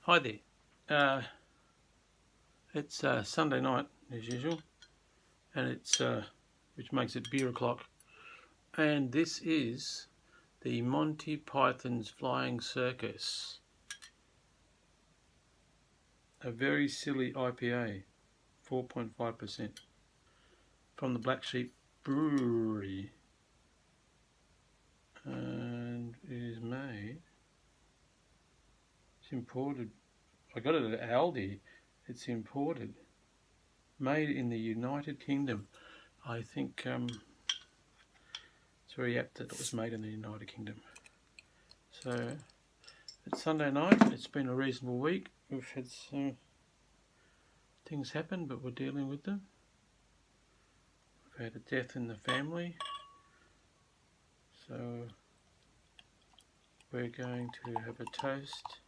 Hi there. It's Sunday night as usual, and it's which makes it beer o'clock. And this is the Monty Python's Flying Circus, a very silly IPA, 4.5% from the Black Sheep Brewery, and it is made. It's imported. I got it at Aldi. It's imported, made in the United Kingdom. I think it's very apt that it was made in the United Kingdom. So it's Sunday night. It's been a reasonable week. We've had some things happen, but we're dealing with them. We've had a death in the family, so we're going to have a toast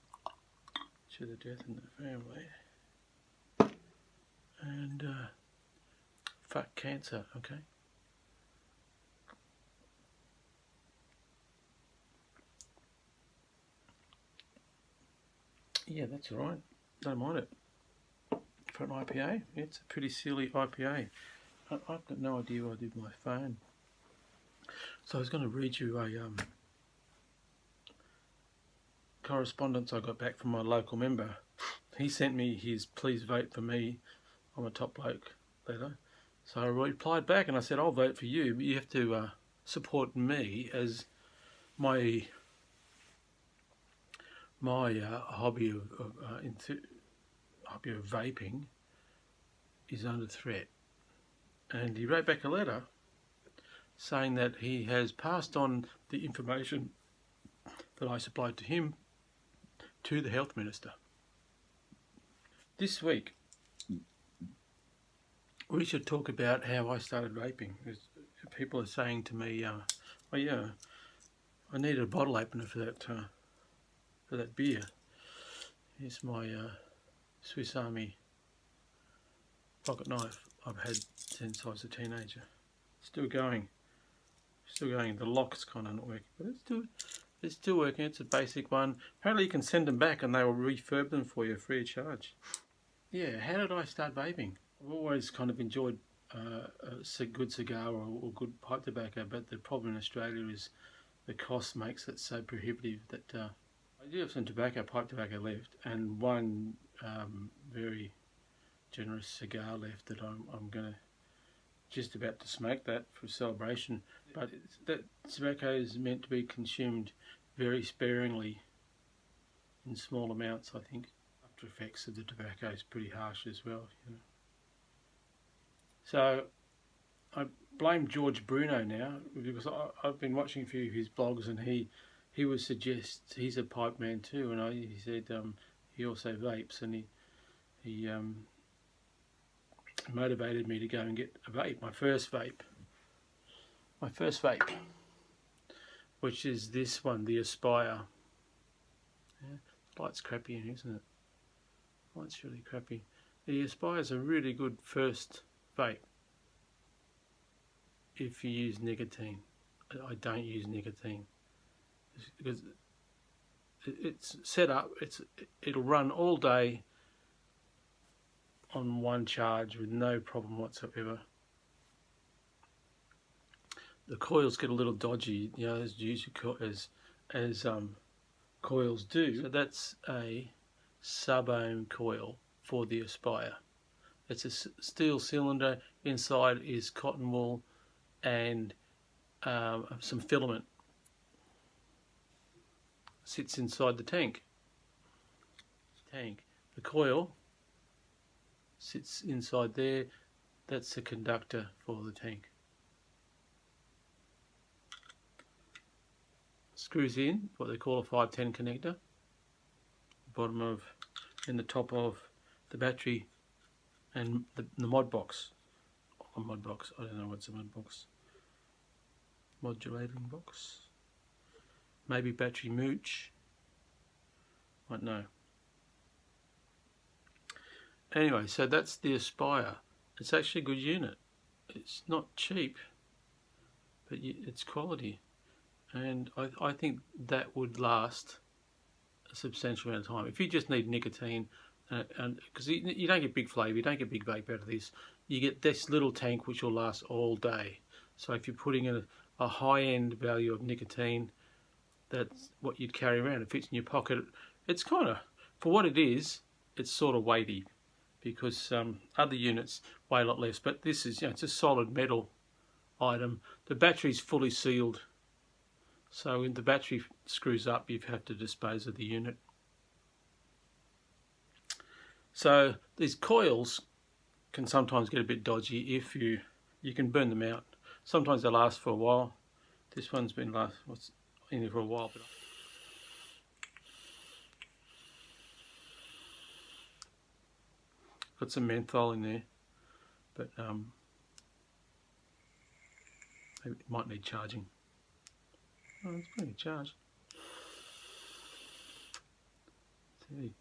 to the death in the family. And fuck cancer, okay? Yeah, that's alright. Don't mind it. For an IPA, it's a pretty silly IPA. I've got no idea what I did with my phone. So I was going to read you a correspondence I got back from my local member. He sent me his "Please vote for me, I'm a top bloke" letter. So I replied back and I said, "I'll vote for you, but you have to support me, as my hobby of vaping is under threat." And he wrote back a letter saying that he has passed on the information that I supplied to him to the health minister. This week we should talk about how I started vaping. People are saying to me, "Oh yeah, I need a bottle opener for that beer. Here's my Swiss Army pocket knife I've had since I was a teenager. Still going. The lock's kind of not working, but it's still working. It's a basic one. Apparently you can send them back and they will refurb them for you free of charge." Yeah, how did I start vaping? I've always kind of enjoyed a good cigar or good pipe tobacco, but the problem in Australia is the cost makes it so prohibitive that I do have some pipe tobacco left, and one very generous cigar left that I'm going to just about to smoke that for celebration. But that tobacco is meant to be consumed very sparingly in small amounts, I think. After effects of the tobacco is pretty harsh as well, you know. So I blame George Bruno now, because I've been watching a few of his blogs, and he would suggest, he's a pipe man too, and he said he also vapes, and he motivated me to go and get a vape, my first vape, which is this one, the Aspire. Yeah, the light's crappy in here, isn't it? The light's really crappy. The Aspire is a really good first vape if you use nicotine. I don't use nicotine because it's set up, it'll run all day on one charge with no problem whatsoever. The coils get a little dodgy, you know, as coils do. So that's a sub-ohm coil for the Aspire. It's a steel cylinder. Inside is cotton wool and some filament. Sits inside the tank. The coil sits inside there. That's the conductor for the tank. Screws in what they call a 510 connector. Bottom of, in the top of the battery, and the mod box. A mod box. I don't know what's a mod box. Modulating box. Maybe battery mooch. I don't know. Anyway, so that's the Aspire. It's actually a good unit. It's not cheap, but it's quality, and I think that would last a substantial amount of time. If you just need nicotine, and because you don't get big flavour, you don't get big vape out of this, you get this little tank which will last all day. So if you're putting in a high-end value of nicotine, that's what you'd carry around. It fits in your pocket. It's kind of, for what it is, it's sort of weighty, because other units weigh a lot less. But this is, it's a solid metal item. The battery's fully sealed, so when the battery screws up, you have to dispose of the unit. So these coils can sometimes get a bit dodgy if you can burn them out. Sometimes they last for a while. This one's been in here for a while, but got some menthol in there, but maybe it might need charging. Oh, it's plenty of charge. See,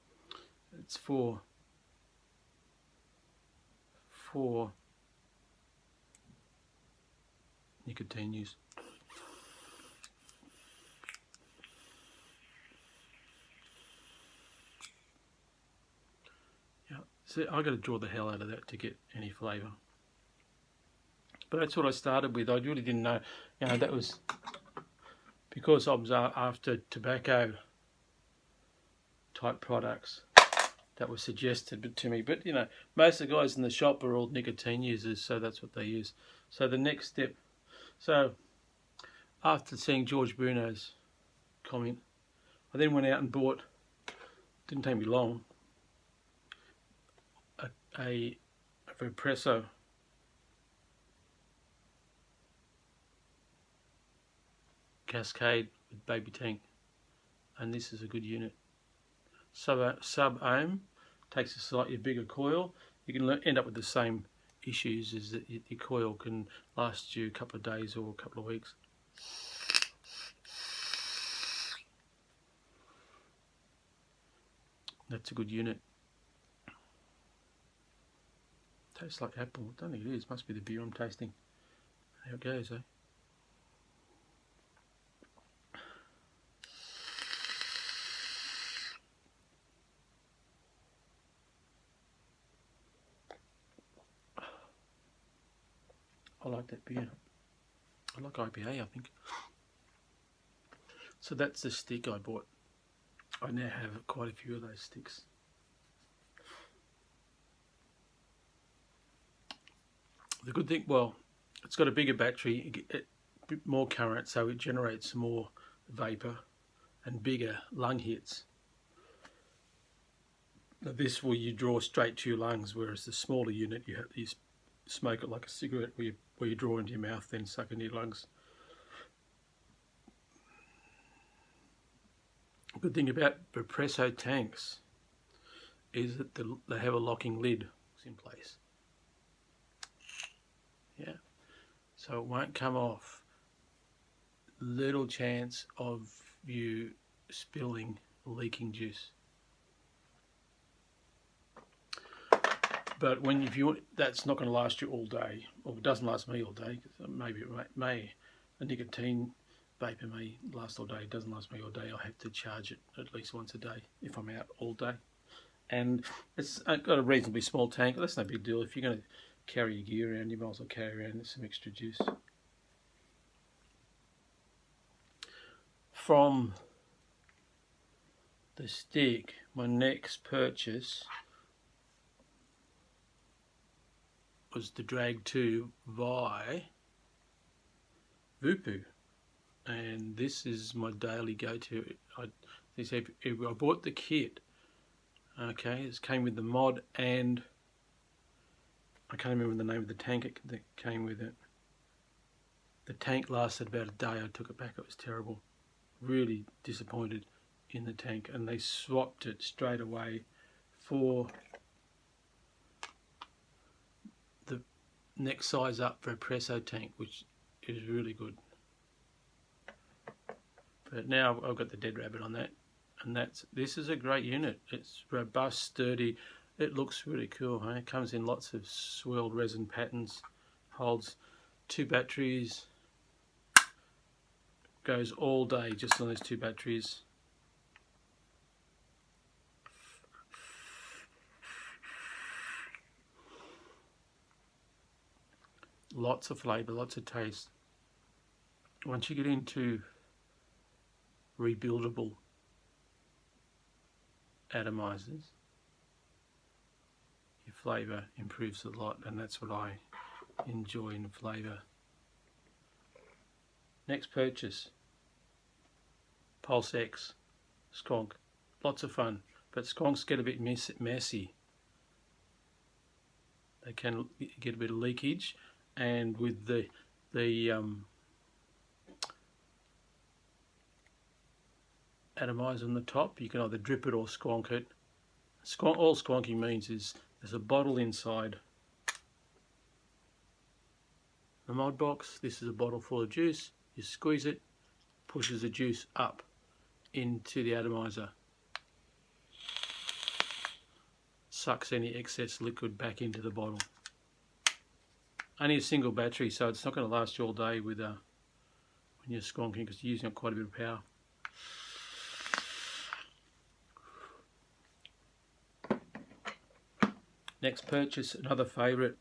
it's for nicotine use. Yeah, so I got to draw the hell out of that to get any flavour. But that's what I started with. I really didn't know, that was because I was after tobacco type products that were suggested to me. But most of the guys in the shop are all nicotine users, so that's what they use. So the next step, so after seeing George Bruno's comment, I then went out and bought, didn't take me long, a Vapresso Cascade with baby tank, and this is a good unit. Sub-ohm, takes a slightly bigger coil. You can end up with the same issues, is that your coil can last you a couple of days or a couple of weeks. That's a good unit. Tastes like apple. I don't think it is. Must be the beer I'm tasting. How it goes, eh? I like that beer. I like IPA, I think. So that's the stick I bought. I now have quite a few of those sticks. The good thing, well, it's got a bigger battery, a bit more current, so it generates more vapour and bigger lung hits. Now this will you draw straight to your lungs, whereas the smaller unit you smoke it like a cigarette, where you draw into your mouth, then suck into your lungs. The good thing about Vapresso tanks is that they have a locking lid in place. Yeah, so it won't come off. Little chance of you spilling, leaking juice. But if you want, that's not going to last you all day, or it doesn't last me all day. Because maybe a nicotine vapor may last all day. It doesn't last me all day. I have to charge it at least once a day if I'm out all day. And it's got a reasonably small tank. That's no big deal. If you're going to carry your gear around, you might as well carry around some extra juice. From the stick, my next purchase was the Drag 2 by Vaping, and this is my daily go-to. I bought the kit. Okay, it came with the mod, and I can't remember the name of the tank that came with it. The tank lasted about a day. I took it back. It was terrible. Really disappointed in the tank, and they swapped it straight away for the next size up for a Vapresso tank, which is really good. But now I've got the Dead Rabbit on that, and this is a great unit. It's robust, sturdy. It looks really cool. It comes in lots of swirled resin patterns. Holds 2 batteries. Goes all day just on those 2 batteries. lots of flavour, lots of taste. Once you get into rebuildable atomizers, your flavour improves a lot, and that's what I enjoy in flavour. Next purchase, Pulse X skunk. Lots of fun, but skunks get a bit messy. They can get a bit of leakage, and with the atomizer on the top, you can either drip it or squonk it. All squonking means is there's a bottle inside the mod box. This is a bottle full of juice. You squeeze it, pushes the juice up into the atomizer, sucks any excess liquid back into the bottle. Only a single battery, so it's not going to last you all day with when you're squonking, because you're using up quite a bit of power. Next purchase, another favourite,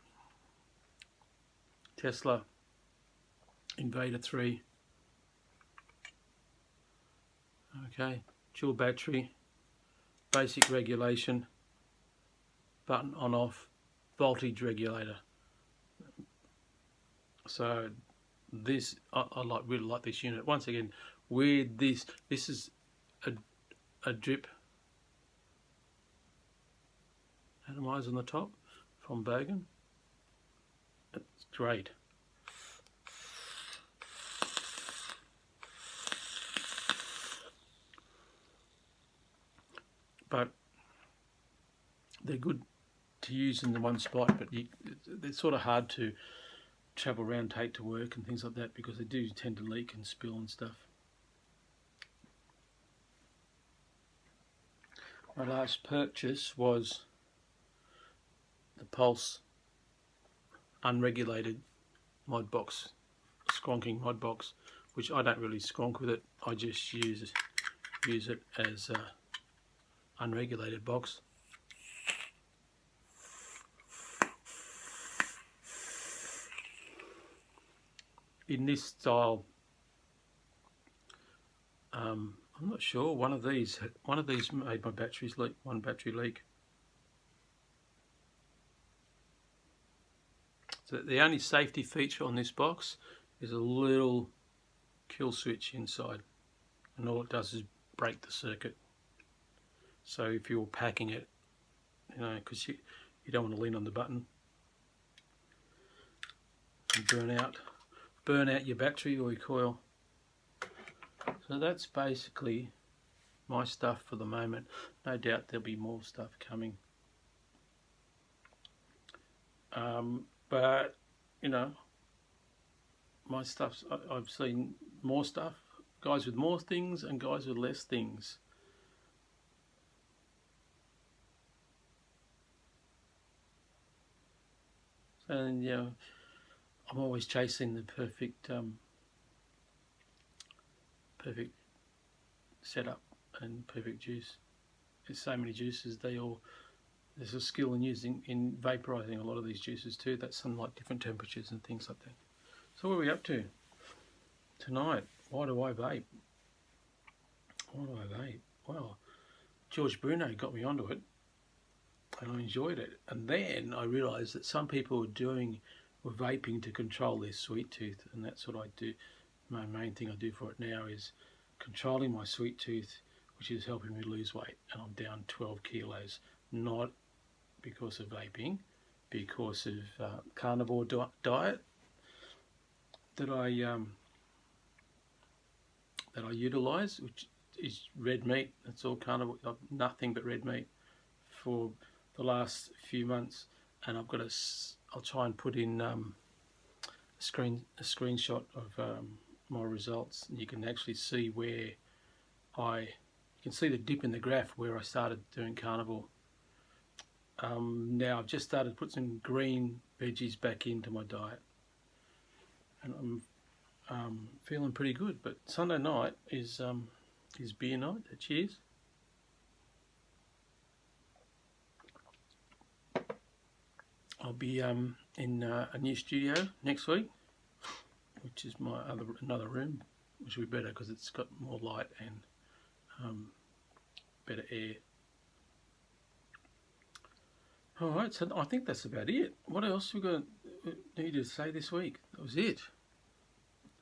Tesla Invader 3. Okay, dual battery, basic regulation, button on off, voltage regulator. So this, I really like this unit. Once again, with this is a drip atomizer on the top from Bogan. It's great. But they're good to use in the one spot, but they're sort of hard to travel around, take to work and things like that, because they do tend to leak and spill and stuff. My last purchase was the Pulse unregulated mod box, squonking mod box, which I don't really squonk with it. I just use it as a unregulated box. In this style, I'm not sure. One of these made my batteries leak. One battery leak. So the only safety feature on this box is a little kill switch inside, and all it does is break the circuit. So if you're packing it, you know, because you don't want to lean on the button and burn out your battery or your coil. So that's basically my stuff for the moment. No doubt there'll be more stuff coming. But you know, my stuff's, I've seen more stuff, guys with more things and guys with less things. And you know, I'm always chasing the perfect perfect setup and perfect juice. There's so many juices, there's a skill in vaporizing a lot of these juices too. That's some like different temperatures and things like that. So what are we up to tonight? Why do I vape? Why do I vape? Well, George Bruno got me onto it, and I enjoyed it. And then I realised that some people were vaping to control their sweet tooth, and that's what I do. My main thing I do for it now is controlling my sweet tooth, which is helping me lose weight, and I'm down 12 kilos. Not because of vaping, because of carnivore diet that I utilise, which is red meat. That's all carnivore, nothing but red meat for the last few months. And I'll try and put in a screenshot of my results. You can actually see where you can see the dip in the graph where I started doing carnivore. Now I've just started to put some green veggies back into my diet, and I'm feeling pretty good. But Sunday night is beer night. Cheers. I'll be in a new studio next week, which is my another room, which will be better because it's got more light and better air. Alright, so I think that's about it. What else we need to say this week? That was it.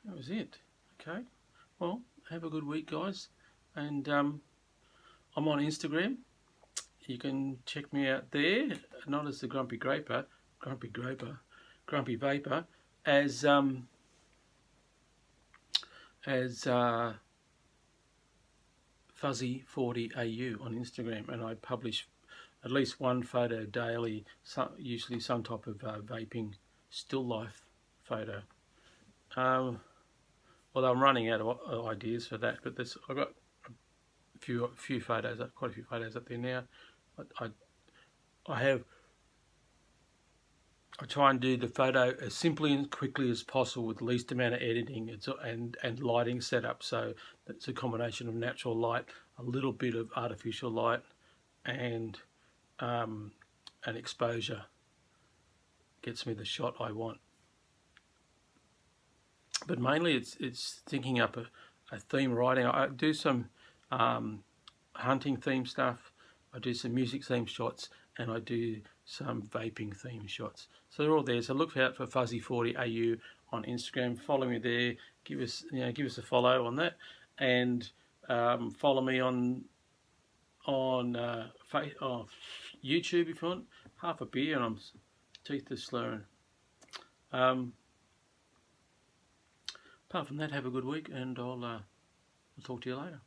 That was it. Okay. Well, have a good week, guys. And I'm on Instagram. You can check me out there, not as the Grumpy Vapor, as Fuzzy40AU on Instagram, and I publish at least one photo daily, usually some type of vaping still life photo. Well, I'm running out of ideas for that, but I've got a few photos, quite a few photos up there now. I try and do the photo as simply and quickly as possible with the least amount of editing and lighting setup. So it's a combination of natural light, a little bit of artificial light, and an exposure gets me the shot I want. But mainly it's thinking up a theme writing. I do some hunting theme stuff, I do some music theme shots, and I do some vaping theme shots. So they're all there. So look out for Fuzzy40AU on Instagram. Follow me there. Give us a follow on that, and follow me on YouTube if you want. Half a beer and I'm teeth are slurring. Apart from that, have a good week, and I'll talk to you later.